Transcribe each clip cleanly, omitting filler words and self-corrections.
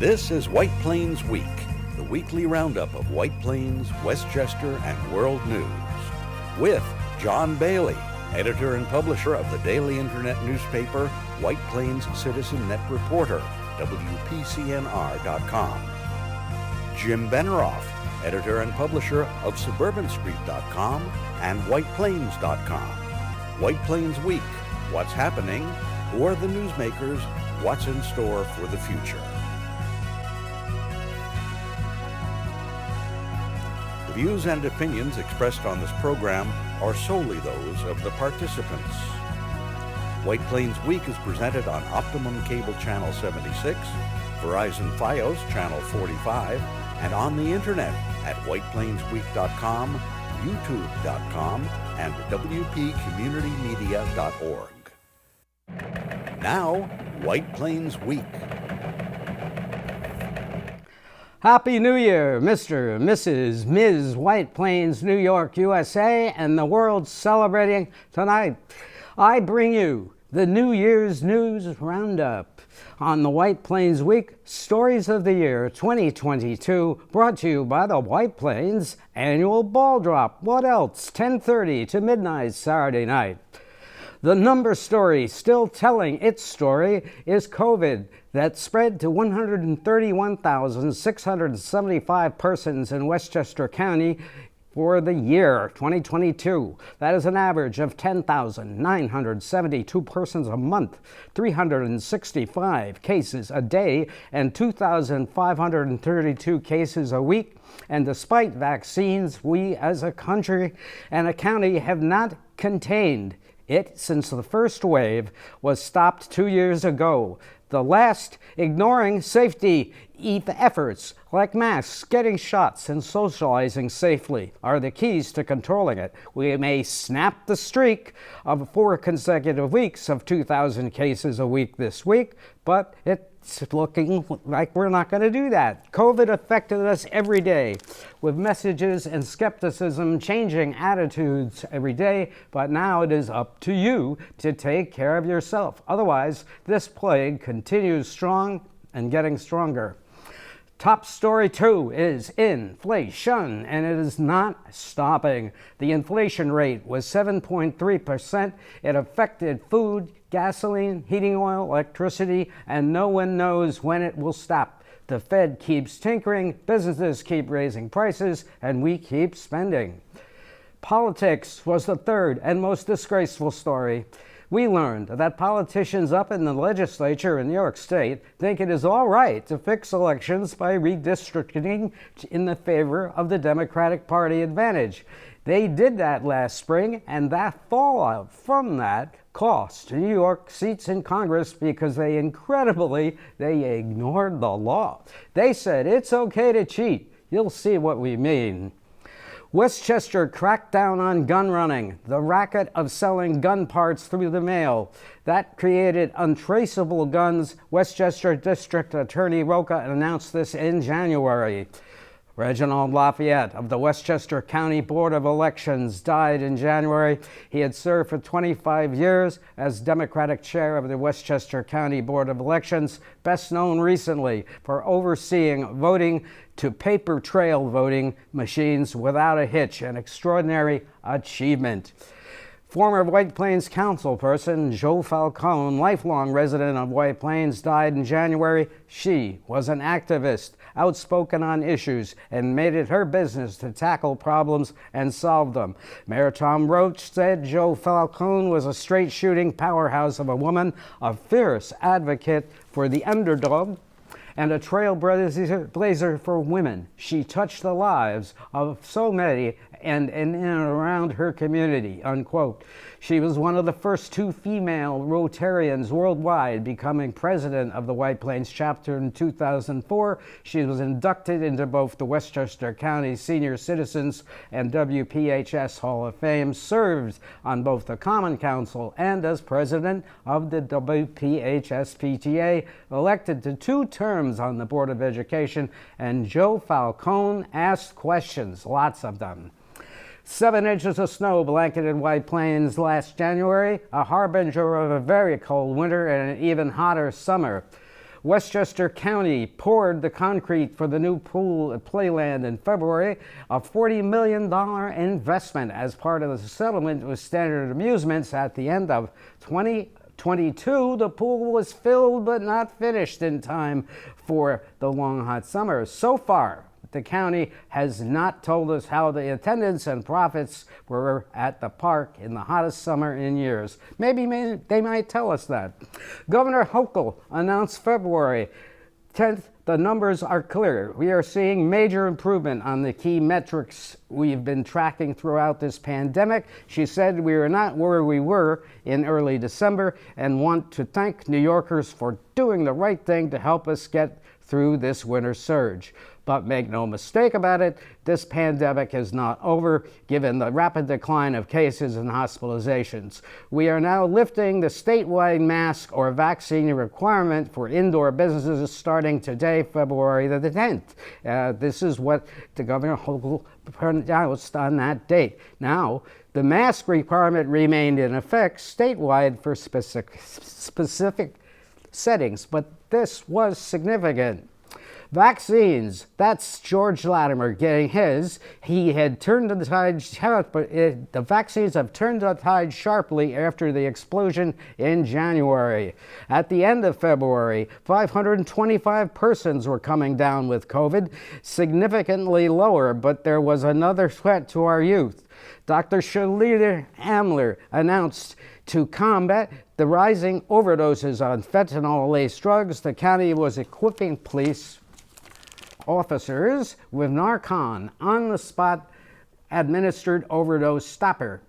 This is White Plains Week, the weekly roundup of White Plains, Westchester, and world news. With John Bailey, editor and publisher of the daily internet newspaper White Plains Citizen Net Reporter, WPCNR.com. Jim Benneroff, editor and publisher of SuburbanStreet.com and WhitePlains.com. White Plains Week, what's happening, who are the newsmakers, what's in store for the future. The views and opinions expressed on this program are solely those of the participants. White Plains Week is presented on Optimum Cable Channel 76, Verizon Fios Channel 45, and on the internet at whiteplainsweek.com, youtube.com, and wpcommunitymedia.org. Now, White Plains Week. Happy New Year, Mr., Mrs., Ms. White Plains, New York, USA, and the world celebrating tonight. I bring you the New Year's News Roundup on the White Plains Week Stories of the Year 2022, brought to you by the White Plains Annual Ball Drop. What else? 10:30 to midnight Saturday night. The number story still telling its story is COVID that spread to 131,675 persons in Westchester County for the year 2022. That is an average of 10,972 persons a month, 365 cases a day, and 2,532 cases a week. And despite vaccines, we as a country and a county have not contained it since the first wave was stopped 2 years ago. The last, ignoring safety efforts like masks, getting shots, and socializing safely are the keys to controlling it. We may snap the streak of 4 consecutive weeks of 2,000 cases a week this week, but it's looking like we're not going to do that. COVID affected us every day with messages and skepticism, changing attitudes every day, but now it is up to you to take care of yourself. Otherwise, this plague continues strong and getting stronger. Top story 2 is inflation, and it is not stopping. The inflation rate was 7.3%. It affected food, gasoline, heating oil, electricity, and no one knows when it will stop. The Fed keeps tinkering, businesses keep raising prices, and we keep spending. Politics was the third and most disgraceful story. We learned that politicians up in the legislature in New York State think it is all right to fix elections by redistricting in the favor of the Democratic Party advantage. They did that last spring, and that fallout from that cost New York seats in Congress because they ignored the law. They said it's okay to cheat. You'll see what we mean. Westchester cracked down on gun running, the racket of selling gun parts through the mail. That created untraceable guns. Westchester District Attorney Roca announced this in January. Reginald Lafayette of the Westchester County Board of Elections died in January. He had served for 25 years as Democratic chair of the Westchester County Board of Elections, best known recently for overseeing voting to paper trail voting machines without a hitch, an extraordinary achievement. Former White Plains councilperson Joe Falcone, lifelong resident of White Plains, died in January. She was an activist, outspoken on issues, and made it her business to tackle problems and solve them. Mayor Tom Roach said Joe Falcone was a straight-shooting powerhouse of a woman, a fierce advocate for the underdog, and a trailblazer for women. She touched the lives of so many and in and around her community, unquote. She was one of the first 2 female Rotarians worldwide, becoming president of the White Plains chapter in 2004. She was inducted into both the Westchester County Senior Citizens and WPHS Hall of Fame, served on both the Common Council and as president of the WPHS PTA, elected to 2 terms on the Board of Education, and Joe Falcone asked questions, lots of them. 7 inches of snow blanketed White Plains last January, a harbinger of a very cold winter and an even hotter summer. Westchester County poured the concrete for the new pool at Playland in February, a $40 million investment as part of the settlement with Standard Amusements. At the end of 2022, the pool was filled but not finished in time for the long hot summer. So far, the county has not told us how the attendance and profits were at the park in the hottest summer in years. Maybe they might tell us that. Governor Hochul announced February 10th, the numbers are clear. We are seeing major improvement on the key metrics we've been tracking throughout this pandemic. She said we are not where we were in early December and want to thank New Yorkers for doing the right thing to help us get through this winter surge. But make no mistake about it, this pandemic is not over, given the rapid decline of cases and hospitalizations. We are now lifting the statewide mask or vaccine requirement for indoor businesses starting today, February the 10th. This is what the Governor Hochul announced on that date. Now, the mask requirement remained in effect statewide for specific settings, but this was significant. Vaccines, that's George Latimer getting his. He had turned the tide, but the vaccines have turned the tide sharply after the explosion in January. At the end of February, 525 persons were coming down with COVID, significantly lower, but there was another threat to our youth. Dr. Shalita Amler announced to combat the rising overdoses on fentanyl-laced drugs, the county was equipping police officers with Narcan on-the-spot administered overdose stopper.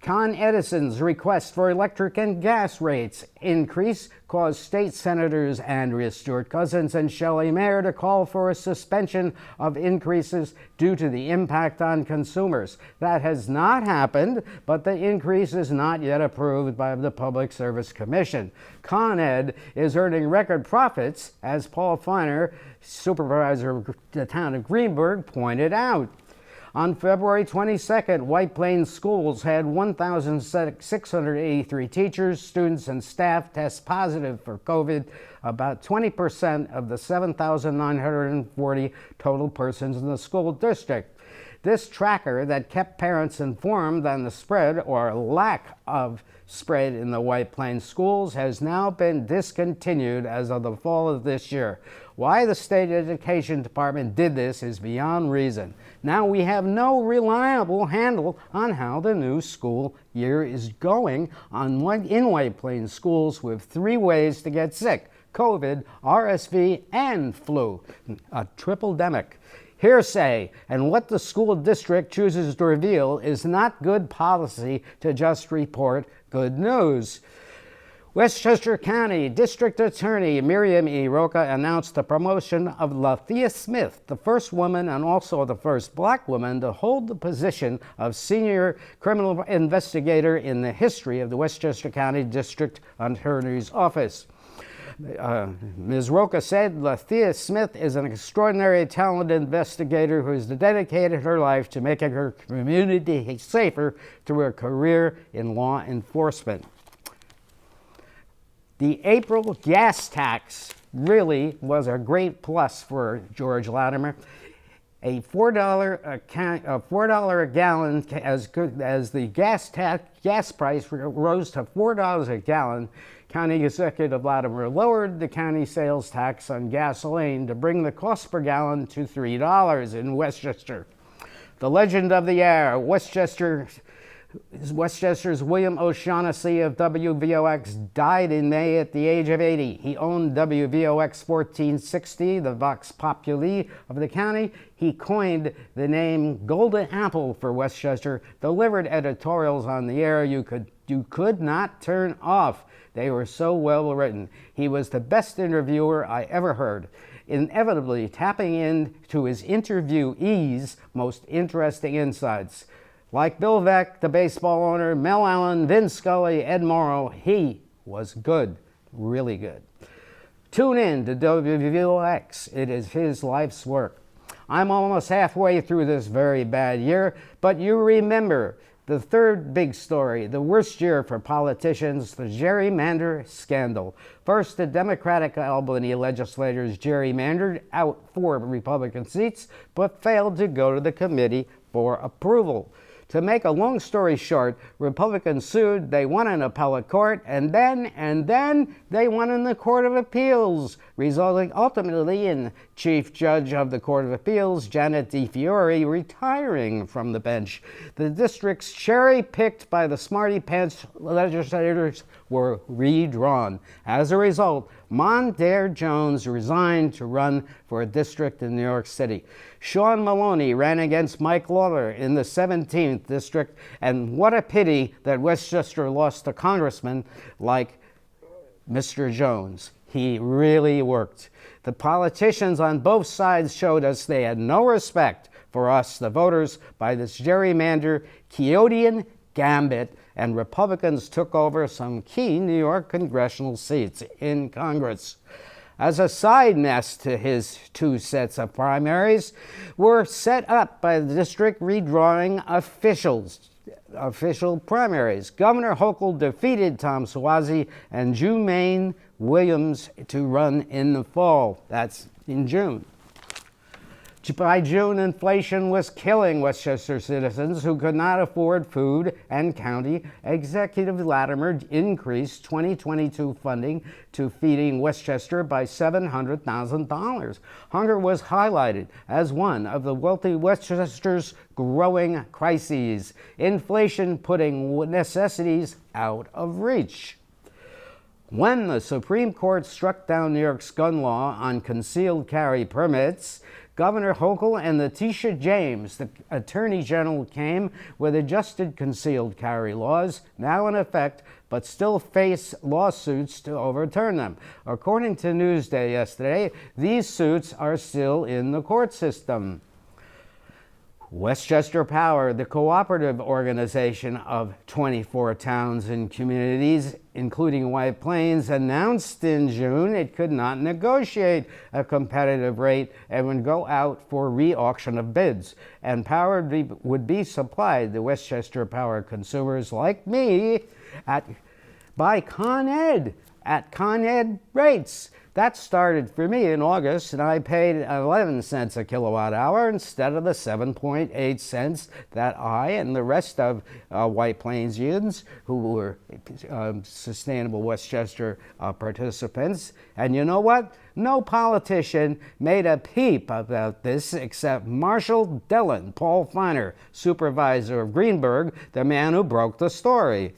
Con Edison's request for electric and gas rates increase caused state senators Andrea Stewart Cousins and Shelley Mayer to call for a suspension of increases due to the impact on consumers. That has not happened, but the increase is not yet approved by the Public Service Commission. Con Ed is earning record profits, as Paul Feiner, supervisor of the town of Greenburgh, pointed out. On February 22nd, White Plains schools had 1,683 teachers, students, and staff test positive for COVID, about 20% of the 7,940 total persons in the school district. This tracker that kept parents informed on the spread or lack of spread in the White Plains schools has now been discontinued as of the fall of this year. Why the state education department did this is beyond reason. Now we have no reliable handle on how the new school year is going in White Plains schools, with 3 ways to get sick: COVID, RSV, and flu. A triple-demic. Hearsay, and what the school district chooses to reveal is not good policy to just report good news. Westchester County District Attorney Miriam E. Roca announced the promotion of Lathea Smith, the first woman and also the first black woman to hold the position of senior criminal investigator in the history of the Westchester County District Attorney's Office. Ms. Roca said Lathea Smith is an extraordinary talented investigator who has dedicated her life to making her community safer through a career in law enforcement. The April gas tax really was a great plus for George Latimer. A $4 a gallon, as the gas price rose to $4 a gallon, County Executive Latimer lowered the county sales tax on gasoline to bring the cost per gallon to $3 in Westchester. The legend of the hour, Westchester's William O'Shaughnessy of WVOX died in May at the age of 80. He owned WVOX 1460, the Vox Populi of the county. He coined the name Golden Apple for Westchester, delivered editorials on the air you could not turn off. They were so well written. He was the best interviewer I ever heard, inevitably tapping into his interviewees' most interesting insights. Like Bill Veeck, the baseball owner, Mel Allen, Vin Scully, Ed Morrow, he was good, really good. Tune in to WVOX. It is his life's work. I'm almost halfway through this very bad year, but you remember, The third big story, the worst year for politicians, the gerrymander scandal. First, the Democratic Albany legislators gerrymandered out 4 Republican seats, but failed to go to the committee for approval. To make a long story short, Republicans sued, they won in appellate court, and then they won in the Court of Appeals, resulting ultimately in Chief Judge of the Court of Appeals, Janet DeFiore, retiring from the bench. The districts cherry-picked by the smarty pants legislators were redrawn. As a result, Mondaire Jones resigned to run for a district in New York City. Sean Maloney ran against Mike Lawler in the 17th district, and what a pity that Westchester lost a congressman like Mr. Jones. He really worked. The politicians on both sides showed us they had no respect for us, the voters, by this gerrymander Quixotean gambit, and Republicans took over some key New York congressional seats in Congress. As a side mess to his 2 sets of primaries were set up by the district redrawing official primaries. Governor Hochul defeated Tom Suozzi and Jumaine Williams to run in the fall. That's in June. By June, inflation was killing Westchester citizens who could not afford food, and County Executive Latimer increased 2022 funding to Feeding Westchester by $700,000. Hunger was highlighted as one of the wealthy Westchester's growing crises, inflation putting necessities out of reach. When the Supreme Court struck down New York's gun law on concealed carry permits, Governor Hochul and Letitia James, the Attorney General, came with adjusted concealed carry laws, now in effect, but still face lawsuits to overturn them. According to Newsday yesterday, these suits are still in the court system. Westchester Power, the cooperative organization of 24 towns and communities, including White Plains, announced in June it could not negotiate a competitive rate and would go out for re-auction of bids. And power would be supplied to Westchester Power consumers like me by Con Ed at Con Ed rates. That started for me in August, and I paid 11 cents a kilowatt hour instead of the 7.8 cents that I and the rest of White Plainsians who were Sustainable Westchester participants. And you know what? No politician made a peep about this except Marshall Dillon, Paul Feiner, supervisor of Greenberg, the man who broke the story.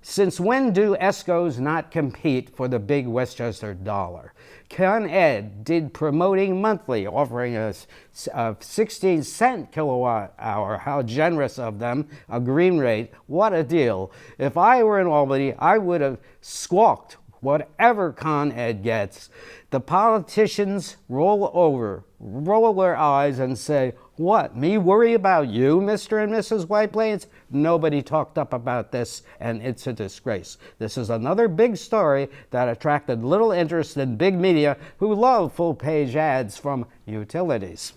Since when do ESCOs not compete for the big Westchester dollar? Con Ed did promoting monthly, offering us a 16-cent kilowatt hour. How generous of them, a green rate. What a deal. If I were in Albany, I would have squawked whatever Con Ed gets. The politicians roll their eyes and say, "What, me worry about you, Mr. and Mrs. White Plains?" Nobody talked up about this, and it's a disgrace. This is another big story that attracted little interest in big media who love full-page ads from utilities.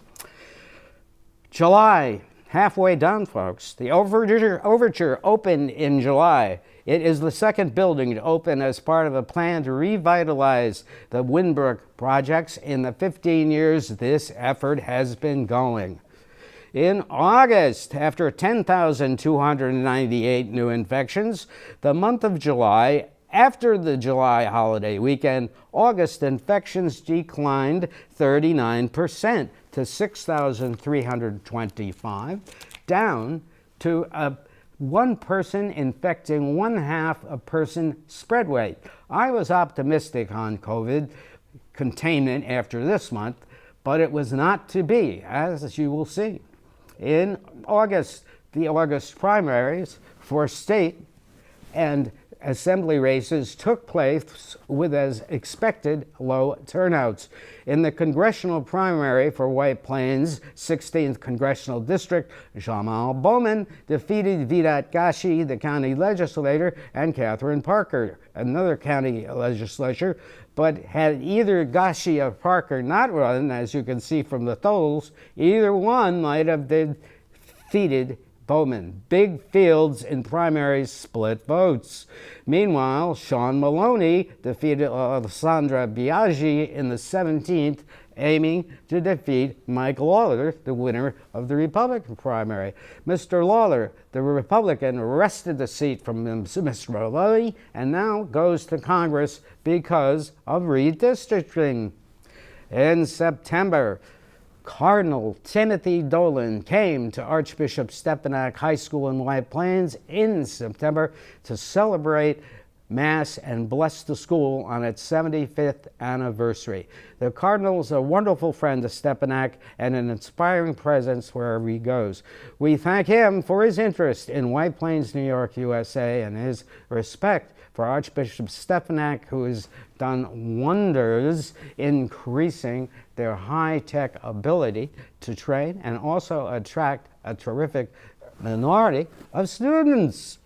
July, halfway done, folks. The Overture opened in July. It is the second building to open as part of a plan to revitalize the Winbrook projects in the 15 years this effort has been going. In August, after 10,298 new infections, the month of July, after the July holiday weekend, August infections declined 39% to 6,325, down to one person infecting one-half a person spread rate. I was optimistic on COVID containment after this month, but it was not to be, as you will see. In August, the August primaries for state and assembly races took place with, as expected, low turnouts. In the congressional primary for White Plains' 16th Congressional District, Jamal Bowman defeated Vidat Gashi, the county legislator, and Catherine Parker, another county legislature. But had either Gashi or Parker not run, as you can see from the totals, either one might have been defeated Bowman. Big fields in primaries, split votes. Meanwhile, Sean Maloney defeated Alessandra Biaggi in the 17th, aiming to defeat Mike Lawler, the winner of the Republican primary. Mr. Lawler, the Republican, wrested the seat from Mr. Maloney and now goes to Congress because of redistricting. In September, Cardinal Timothy Dolan came to Archbishop Stepinac High School in White Plains in September to celebrate Mass and bless the school on its 75th anniversary. The Cardinal is a wonderful friend to Stepinac and an inspiring presence wherever he goes. We thank him for his interest in White Plains, New York, USA, and his respect for Archbishop Stepinac, who has done wonders increasing their high-tech ability to train and also attract a terrific minority of students.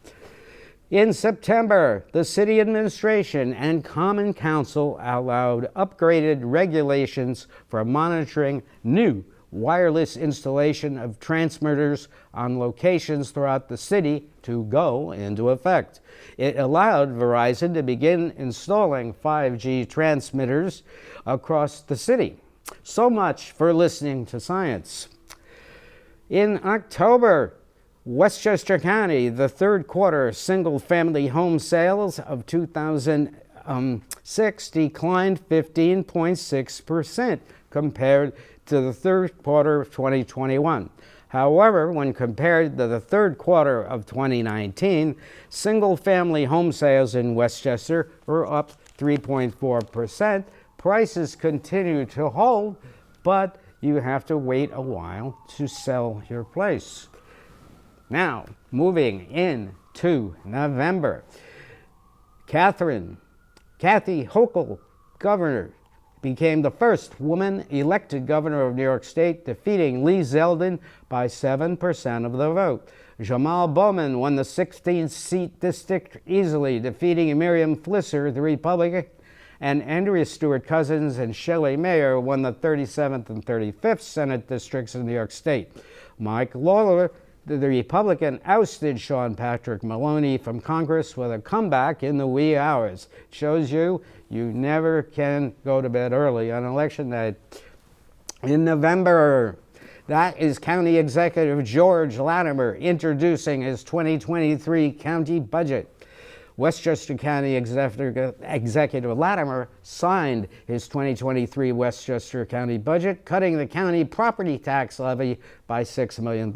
In September, the city administration and Common Council allowed upgraded regulations for monitoring new wireless installation of transmitters on locations throughout the city to go into effect. It allowed Verizon to begin installing 5G transmitters across the city. So much for listening to science. In October, Westchester County, the third quarter single-family home sales of 2006 declined 15.6% compared to the third quarter of 2021. However, when compared to the third quarter of 2019, single-family home sales in Westchester were up 3.4%. Prices continue to hold, but you have to wait a while to sell your place. Now, moving into November, Kathy Hochul, governor, became the first woman elected governor of New York State, defeating Lee Zeldin by 7% of the vote. Jamal Bowman won the 16th seat district easily, defeating Miriam Flisser, the Republican, and Andrea Stewart Cousins and Shelley Mayer won the 37th and 35th Senate districts in New York State. Mike Lawler, the Republican, ousted Sean Patrick Maloney from Congress with a comeback in the wee hours. It shows you never can go to bed early on election night. In November, that is County Executive George Latimer introducing his 2023 county budget. Westchester County Executive Latimer signed his 2023 Westchester County budget, cutting the county property tax levy by $6 million.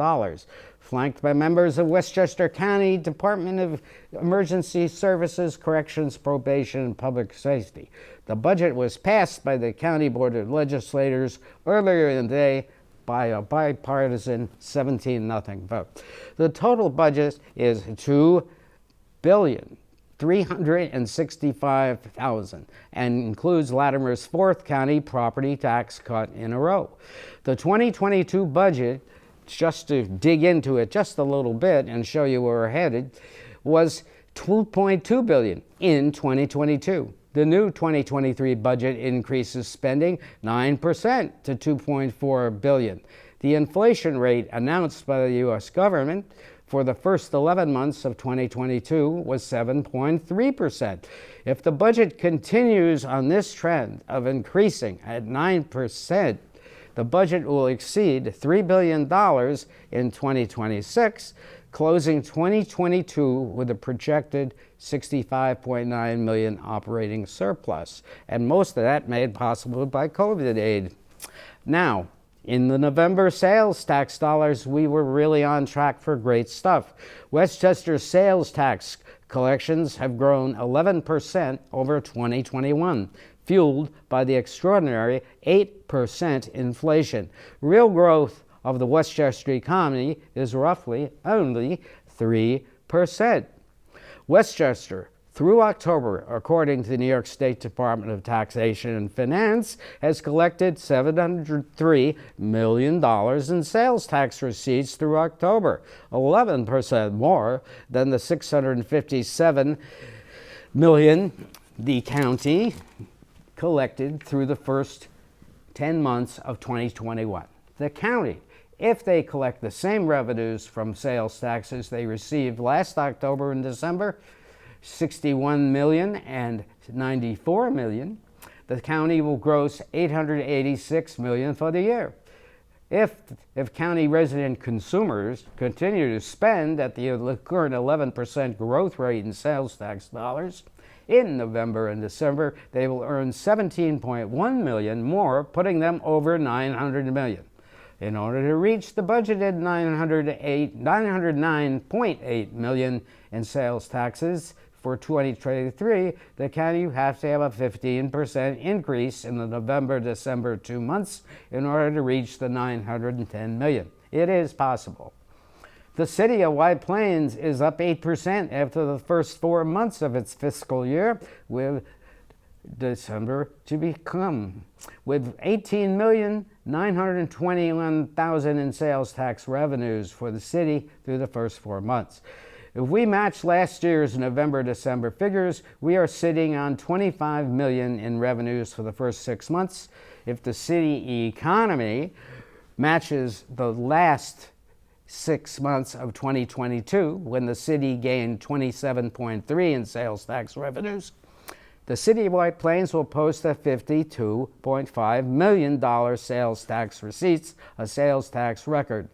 Flanked by members of Westchester County Department of Emergency Services, Corrections, Probation, and Public Safety. The budget was passed by the County Board of Legislators earlier in the day by a bipartisan 17-0 vote. The total budget is $2,365,000 and includes Latimer's fourth county property tax cut in a row. The 2022 budget, just to dig into it just a little bit and show you where we're headed, was $2.2 billion in 2022. The new 2023 budget increases spending 9% to $2.4 billion. The inflation rate announced by the U.S. government for the first 11 months of 2022 was 7.3%. If the budget continues on this trend of increasing at 9%, the budget will exceed $3 billion in 2026, closing 2022 with a projected $65.9 million operating surplus, and most of that made possible by COVID aid. Now, in the November sales tax dollars, we were really on track for great stuff. Westchester's sales tax collections have grown 11% over 2021. Fueled by the extraordinary 8% inflation. Real growth of the Westchester economy is roughly only 3%. Westchester, through October, according to the New York State Department of Taxation and Finance, has collected $703 million in sales tax receipts through October, 11% more than the $657 million the county collected through the first 10 months of 2021. The county if they collect the same revenues from sales taxes they received last October and December, 61 million and 94 million, the county will gross 886 million for the year. If county resident consumers continue to spend at the current 11% growth rate in sales tax dollars in November and December, they will earn 17.1 million more, putting them over 900 million. In order to reach the budgeted 909.8 million in sales taxes for 2023, the county has to have a 15% increase in the November-December 2 months in order to reach the 910 million. It is possible. The city of White Plains is up 8% after the first 4 months of its fiscal year, with December to become, with 18,921,000 in sales tax revenues for the city through the first 4 months. If we match last year's November-December figures, we are sitting on 25 million in revenues for the first 6 months. If the city economy matches the last 6 months of 2022, when the city gained 27.3 in sales tax revenues, the city of White Plains will post a $52.5 million sales tax receipts, a sales tax record.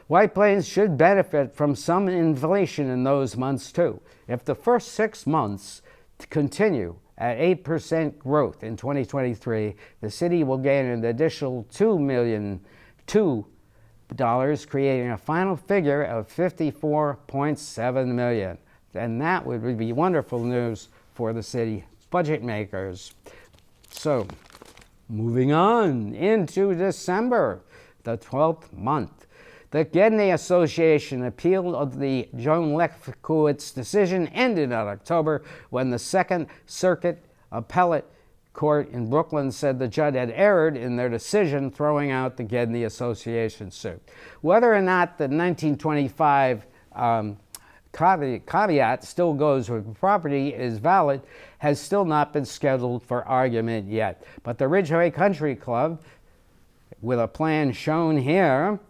White Plains should benefit from some inflation in those months too. If the first 6 months continue at 8% growth in 2023, the city will gain an additional $2 million, creating a final figure of $54.7 million. And that would be wonderful news for the city budget makers. So, moving on into December, the 12th month. The Gedney Association appeal of the Joan Lefkowitz decision ended in October when the Second Circuit Appellate Court in Brooklyn said the judge had erred in their decision, throwing out the Gedney Association suit. Whether or not the 1925 caveat still goes with property is valid has still not been scheduled for argument yet. But the Ridgeway Country Club, with a plan shown here,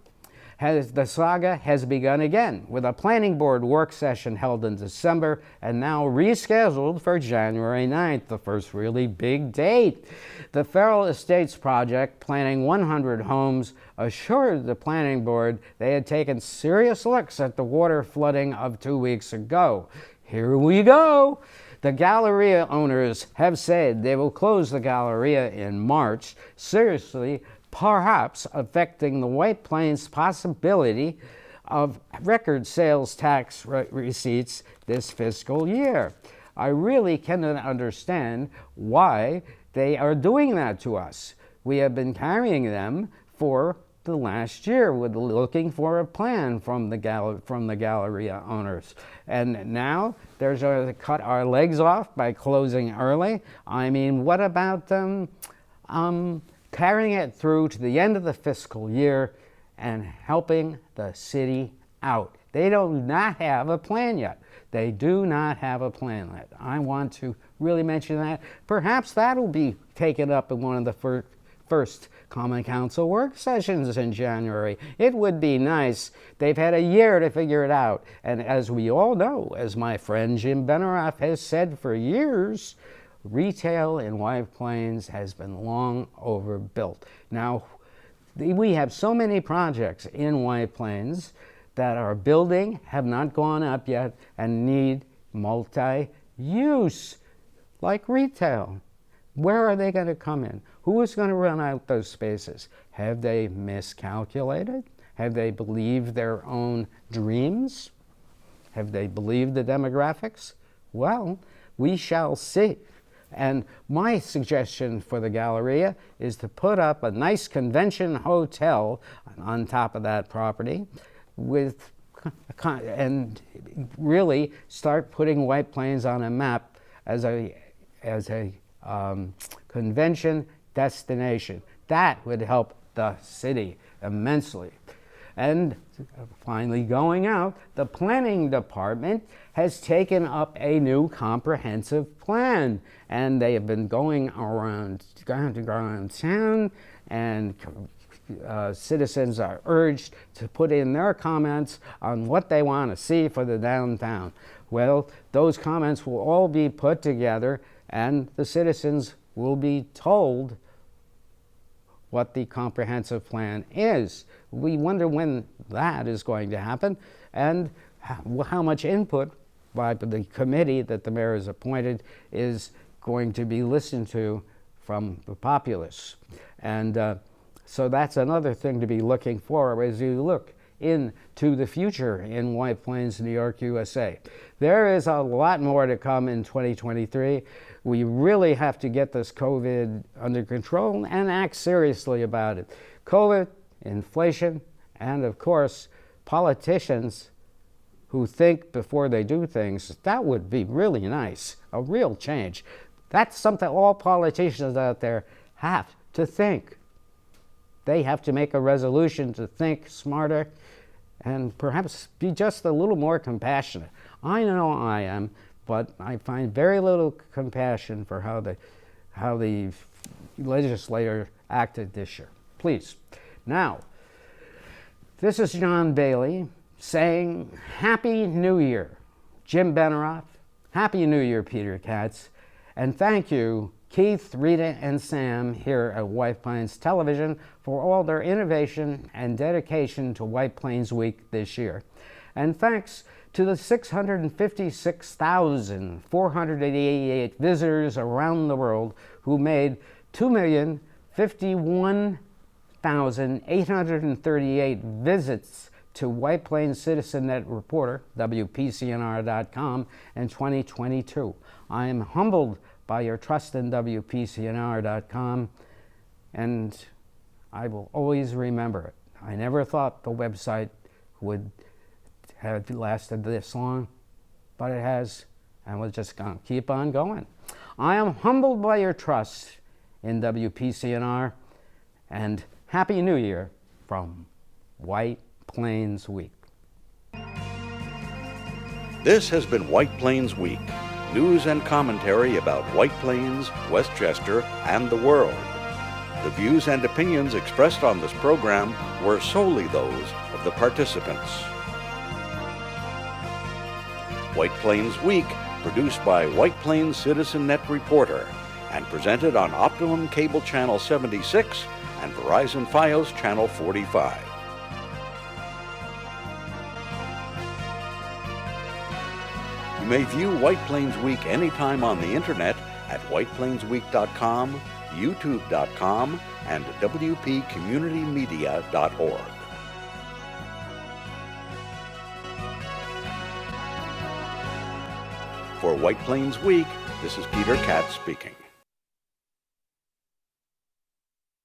the saga has begun again, with a planning board work session held in December and now rescheduled for January 9th, the first really big date. The Feral Estates project, planning 100 homes, assured the planning board they had taken serious looks at the water flooding of 2 weeks ago. Here we go. The Galleria owners have said they will close the Galleria in March, seriously perhaps affecting the White Plains' possibility of record sales tax receipts this fiscal year. I really cannot understand why they are doing that to us. We have been carrying them for the last year, with looking for a plan from the Galleria owners. And now they're going to cut our legs off by closing early. I mean, what about carrying it through to the end of the fiscal year and helping the city out? They do not have a plan yet. They do not have a plan yet. I want to really mention that. Perhaps that'll be taken up in one of the first Common Council work sessions in January. It would be nice. They've had a year to figure it out. And as we all know, as my friend Jim Benaroff has said for years, retail in White Plains has been long overbuilt. Now, we have so many projects in White Plains that are building, have not gone up yet, and need multi-use, like retail. Where are they going to come in? Who is going to run out those spaces? Have they miscalculated? Have they believed their own dreams? Have they believed the demographics? Well, we shall see. And my suggestion for the Galleria is to put up a nice convention hotel on top of that property and really start putting White Plains on a map as a convention destination. That would help the city immensely. And finally, going out, the planning department has taken up a new comprehensive plan, and they have been going around town and citizens are urged to put in their comments on what they want to see for the downtown. Well, those comments will all be put together and the citizens will be told what the comprehensive plan is. We wonder when that is going to happen and how much input by the committee that the mayor has appointed is going to be listened to from the populace. And so that's another thing to be looking for as you look into the future in White Plains, New York, USA. There is a lot more to come in 2023. We really have to get this COVID under control and act seriously about it. COVID, inflation, and of course, politicians who think before they do things. That would be really nice, a real change. That's something all politicians out there have to think. They have to make a resolution to think smarter and perhaps be just a little more compassionate. I know I am, but I find very little compassion for how the legislator acted this year. Please. Now, this is John Bailey saying Happy New Year, Jim Benaroff. Happy New Year, Peter Katz. And thank you, Keith, Rita, and Sam here at White Plains Television for all their innovation and dedication to White Plains Week this year. And thanks to the 656,488 visitors around the world who made 2,051,838 visits to White Plains Citizen Net Reporter, WPCNR.com, in 2022. I am humbled by your trust in WPCNR.com, and I will always remember it. I never thought the website would have lasted this long, but it has, and we're just going to keep on going. I am humbled by your trust in WPCNR, and Happy New Year from White Plains Week. This has been White Plains Week, news and commentary about White Plains, Westchester, and the world. The views and opinions expressed on this program were solely those of the participants. White Plains Week, produced by White Plains Citizen Net Reporter, and presented on Optimum Cable Channel 76 and Verizon Fios Channel 45. You may view White Plains Week anytime on the internet at whiteplainsweek.com, youtube.com, and wpcommunitymedia.org. For White Plains Week, this is Peter Katz speaking.